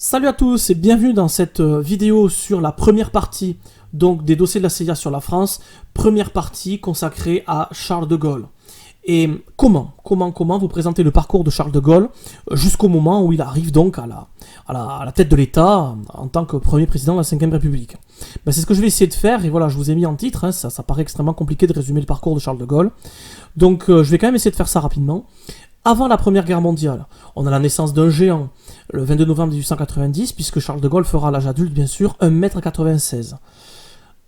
Salut à tous et bienvenue dans cette vidéo sur la première partie donc des dossiers de la CIA sur la France, première partie consacrée à Charles de Gaulle. Et comment vous présenter le parcours de Charles de Gaulle jusqu'au moment où il arrive donc à la tête de l'État en tant que premier président de la Ve République. C'est ce que je vais essayer de faire et voilà, je vous ai mis en titre, ça paraît extrêmement compliqué de résumer le parcours de Charles de Gaulle. Donc je vais quand même essayer de faire ça rapidement. Avant la Première Guerre mondiale, on a la naissance d'un géant, le 22 novembre 1890, puisque Charles de Gaulle fera à l'âge adulte, bien sûr, 1,96 m.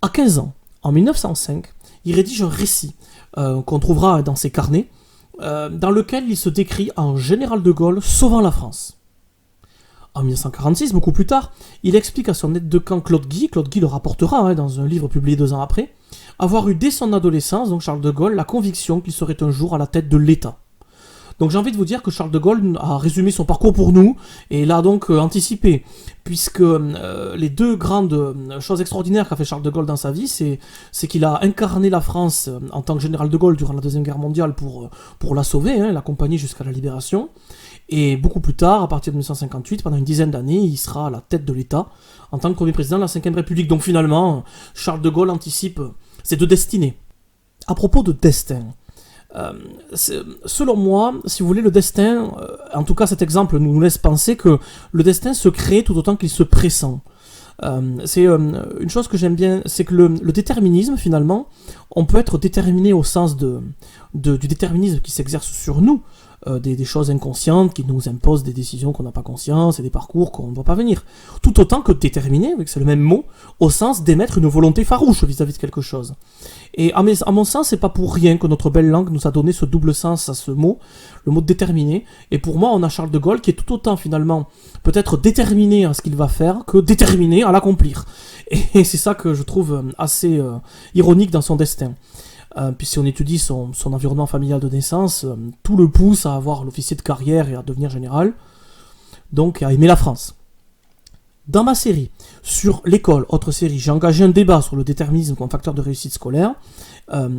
À 15 ans, en 1905, il rédige un récit qu'on trouvera dans ses carnets, dans lequel il se décrit en général de Gaulle sauvant la France. En 1946, beaucoup plus tard, il explique à son aide de camp Claude Guy le rapportera dans un livre publié 2 ans après, avoir eu dès son adolescence, donc Charles de Gaulle, la conviction qu'il serait un jour à la tête de l'État. Donc j'ai envie de vous dire que Charles de Gaulle a résumé son parcours pour nous, et l'a donc anticipé, puisque les deux grandes choses extraordinaires qu'a fait Charles de Gaulle dans sa vie, c'est qu'il a incarné la France en tant que général de Gaulle durant la Deuxième Guerre mondiale pour la sauver, l'accompagner jusqu'à la libération, et beaucoup plus tard, à partir de 1958, pendant une dizaine d'années, il sera à la tête de l'État en tant que premier président de la Ve République. Donc finalement, Charles de Gaulle anticipe ces deux destinées. À propos de destin, selon moi, si vous voulez, le destin, en tout cas cet exemple nous laisse penser que le destin se crée tout autant qu'il se pressent. C'est une chose que j'aime bien, c'est que le déterminisme, finalement, on peut être déterminé au sens du déterminisme qui s'exerce sur nous, des choses inconscientes qui nous imposent des décisions qu'on n'a pas conscience et des parcours qu'on ne voit pas venir. Tout autant que déterminé, c'est le même mot, au sens d'émettre une volonté farouche vis-à-vis de quelque chose. Et à mon sens, c'est pas pour rien que notre belle langue nous a donné ce double sens à ce mot, le mot déterminé. Et pour moi, on a Charles de Gaulle qui est tout autant finalement peut-être déterminé à ce qu'il va faire que déterminé à l'accomplir. Et c'est ça que je trouve assez ironique dans son destin. Puis si on étudie son environnement familial de naissance, tout le pousse à avoir l'officier de carrière et à devenir général, donc à aimer la France. Dans ma série sur l'école, autre série, j'ai engagé un débat sur le déterminisme comme facteur de réussite scolaire,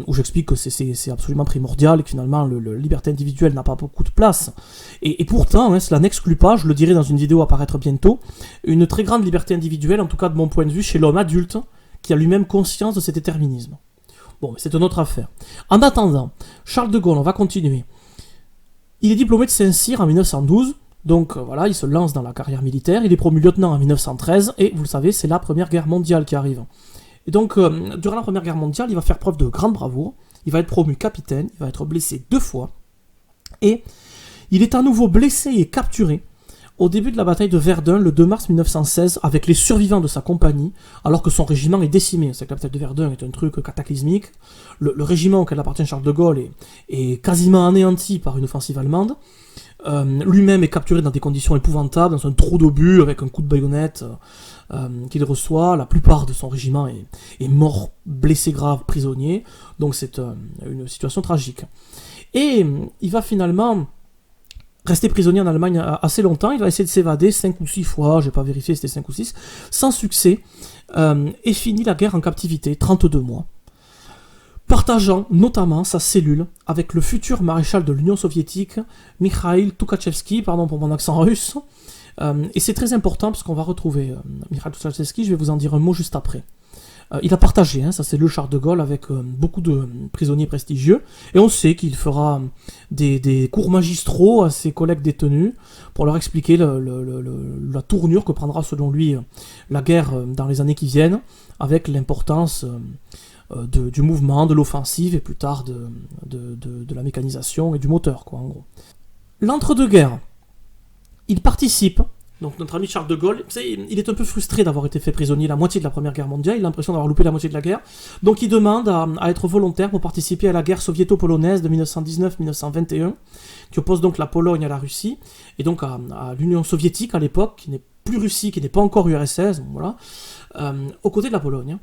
où j'explique que c'est absolument primordial et que finalement la liberté individuelle n'a pas beaucoup de place. Et pourtant, cela n'exclut pas, je le dirai dans une vidéo à paraître bientôt, une très grande liberté individuelle, en tout cas de mon point de vue, chez l'homme adulte, qui a lui-même conscience de cet déterminisme. Bon, mais c'est une autre affaire. En attendant, Charles de Gaulle, on va continuer. Il est diplômé de Saint-Cyr en 1912, donc voilà, il se lance dans la carrière militaire, il est promu lieutenant en 1913, et vous le savez, c'est la Première Guerre mondiale qui arrive. Et donc, durant la Première Guerre mondiale, il va faire preuve de grande bravoure, il va être promu capitaine, il va être blessé 2 fois, et il est à nouveau blessé et capturé au début de la bataille de Verdun, le 2 mars 1916, avec les survivants de sa compagnie, alors que son régiment est décimé. C'est que la bataille de Verdun est un truc cataclysmique. Le régiment auquel appartient Charles de Gaulle est quasiment anéanti par une offensive allemande. Lui-même est capturé dans des conditions épouvantables, dans un trou d'obus, avec un coup de baïonnette qu'il reçoit. La plupart de son régiment est mort, blessé grave, prisonnier. Donc c'est une situation tragique. Et il va finalement resté prisonnier en Allemagne assez longtemps, il va essayer de s'évader 5 ou 6 fois, j'ai pas vérifié si c'était 5 ou 6, sans succès, et finit la guerre en captivité, 32 mois, partageant notamment sa cellule avec le futur maréchal de l'Union soviétique, Mikhail Tukhachevski, pardon pour mon accent russe, et c'est très important parce qu'on va retrouver Mikhail Tukhachevski, je vais vous en dire un mot juste après. Il a partagé sa cellule Charles de Gaulle avec beaucoup de prisonniers prestigieux, et on sait qu'il fera des cours magistraux à ses collègues détenus pour leur expliquer la tournure que prendra selon lui la guerre dans les années qui viennent, avec l'importance du mouvement, de l'offensive, et plus tard de la mécanisation et du moteur, quoi, en gros. L'entre-deux-guerres, il participe. Donc notre ami Charles de Gaulle, il est un peu frustré d'avoir été fait prisonnier la moitié de la Première Guerre mondiale, il a l'impression d'avoir loupé la moitié de la guerre, donc il demande à être volontaire pour participer à la guerre soviéto-polonaise de 1919-1921, qui oppose donc la Pologne à la Russie, et donc à l'Union soviétique à l'époque, qui n'est plus Russie, qui n'est pas encore URSS, voilà, aux côtés de la Pologne.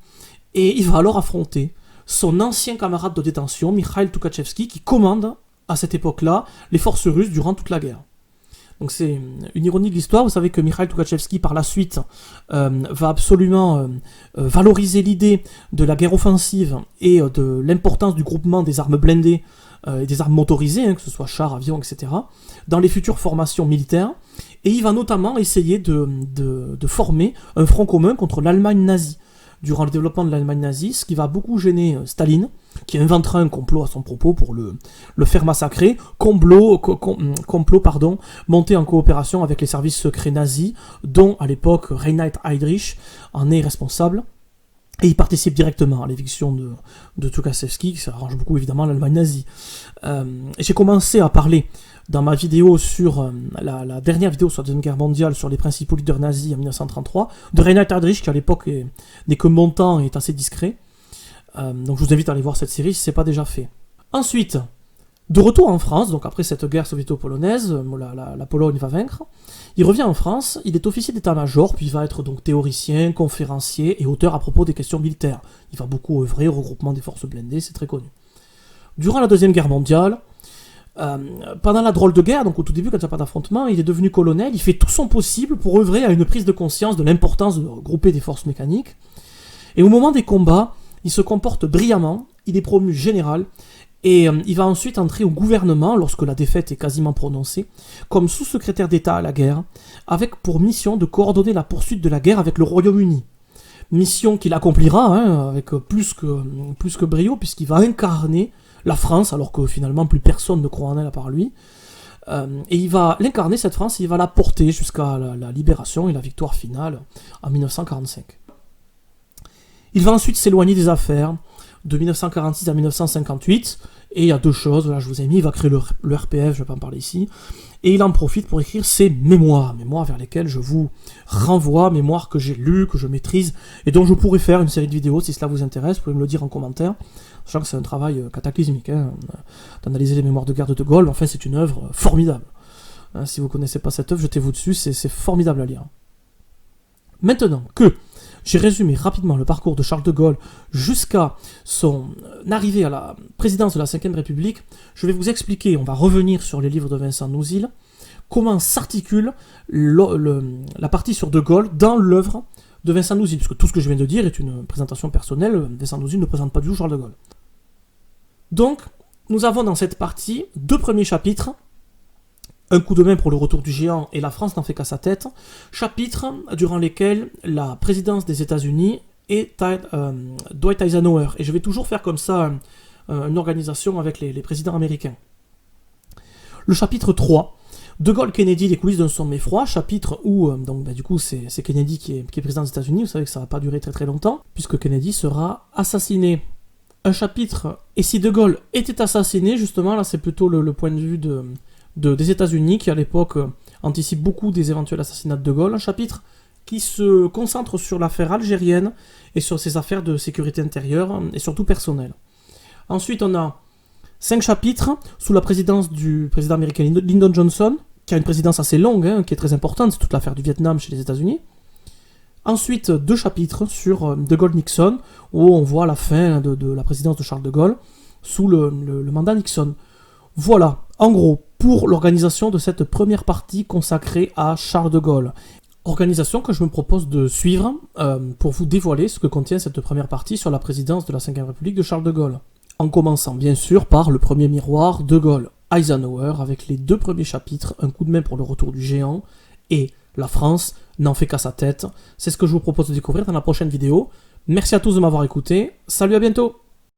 Et il va alors affronter son ancien camarade de détention, Mikhail Tukhachevski, qui commande à cette époque-là les forces russes durant toute la guerre. Donc c'est une ironie de l'histoire. Vous savez que Mikhail Tukhachevsky, par la suite, va absolument valoriser l'idée de la guerre offensive et de l'importance du groupement des armes blindées et des armes motorisées, que ce soit chars, avions, etc., dans les futures formations militaires. Et il va notamment essayer de former un front commun contre l'Allemagne nazie. Durant le développement de l'Allemagne nazie, ce qui va beaucoup gêner Staline, qui inventera un complot à son propos pour le faire massacrer, complot monté en coopération avec les services secrets nazis, dont à l'époque Reinhard Heydrich en est responsable, et il participe directement à l'éviction de Tukhachevsky, qui s'arrange beaucoup évidemment l'Allemagne nazie. J'ai commencé à parler dans ma vidéo sur la dernière vidéo sur la Deuxième Guerre mondiale sur les principaux leaders nazis en 1933, de Reinhard Heydrich, qui à l'époque n'est que montant et est assez discret. Donc je vous invite à aller voir cette série si ce n'est pas déjà fait. Ensuite, de retour en France, donc après cette guerre soviéto-polonaise, la Pologne va vaincre, il revient en France, il est officier d'état-major, puis il va être donc théoricien, conférencier et auteur à propos des questions militaires. Il va beaucoup œuvrer au regroupement des forces blindées, c'est très connu. Durant la Deuxième Guerre mondiale, pendant la drôle de guerre, donc au tout début quand il n'y a pas d'affrontement, il est devenu colonel, il fait tout son possible pour œuvrer à une prise de conscience de l'importance de regrouper des forces mécaniques. Et au moment des combats, il se comporte brillamment, il est promu général, et il va ensuite entrer au gouvernement, lorsque la défaite est quasiment prononcée, comme sous-secrétaire d'État à la guerre, avec pour mission de coordonner la poursuite de la guerre avec le Royaume-Uni. Mission qu'il accomplira avec plus que brio, puisqu'il va incarner la France, alors que finalement plus personne ne croit en elle à part lui. Et il va l'incarner, cette France, et il va la porter jusqu'à la libération et la victoire finale en 1945. Il va ensuite s'éloigner des affaires de 1946 à 1958, et il y a deux choses, là je vous ai mis, il va créer le RPF, je ne vais pas en parler ici, et il en profite pour écrire ses mémoires vers lesquelles je vous renvoie, mémoires que j'ai lues, que je maîtrise, et dont je pourrais faire une série de vidéos si cela vous intéresse, vous pouvez me le dire en commentaire, sachant que c'est un travail cataclysmique, d'analyser les mémoires de guerre de Gaulle, enfin c'est une œuvre formidable. Si vous ne connaissez pas cette œuvre, jetez-vous dessus, c'est formidable à lire. Maintenant que j'ai résumé rapidement le parcours de Charles de Gaulle jusqu'à son arrivée à la présidence de la Ve République, je vais vous expliquer, on va revenir sur les livres de Vincent Nouzil, comment s'articule la partie sur de Gaulle dans l'œuvre de Vincent Nouzil, puisque tout ce que je viens de dire est une présentation personnelle, Vincent Nouzil ne présente pas du tout Charles de Gaulle. Donc, nous avons dans cette partie deux premiers chapitres, un coup de main pour le retour du géant et la France n'en fait qu'à sa tête, chapitres durant lesquels la présidence des États-Unis est Dwight Eisenhower. Et je vais toujours faire comme ça une organisation avec les présidents américains. Le chapitre 3, De Gaulle-Kennedy, les coulisses d'un sommet froid, chapitre où du coup c'est Kennedy qui est président des États-Unis. Vous savez que ça va pas durer très très longtemps, puisque Kennedy sera assassiné. Un chapitre, et si De Gaulle était assassiné, justement, là c'est plutôt le point de vue des États-Unis, qui à l'époque anticipe beaucoup des éventuels assassinats de De Gaulle, un chapitre qui se concentre sur l'affaire algérienne et sur ses affaires de sécurité intérieure et surtout personnelles. Ensuite, on a 5 chapitres sous la présidence du président américain Lyndon Johnson, qui a une présidence assez longue, qui est très importante, c'est toute l'affaire du Vietnam chez les États-Unis. Ensuite, 2 chapitres sur De Gaulle-Nixon, où on voit la fin de la présidence de Charles de Gaulle sous le mandat Nixon. Voilà, en gros, pour l'organisation de cette première partie consacrée à Charles de Gaulle. Organisation que je me propose de suivre pour vous dévoiler ce que contient cette première partie sur la présidence de la Ve République de Charles de Gaulle. En commençant bien sûr par le premier miroir de Gaulle, Eisenhower, avec les 2 premiers chapitres, un coup de main pour le retour du géant, et la France n'en fait qu'à sa tête. C'est ce que je vous propose de découvrir dans la prochaine vidéo. Merci à tous de m'avoir écouté, salut, à bientôt.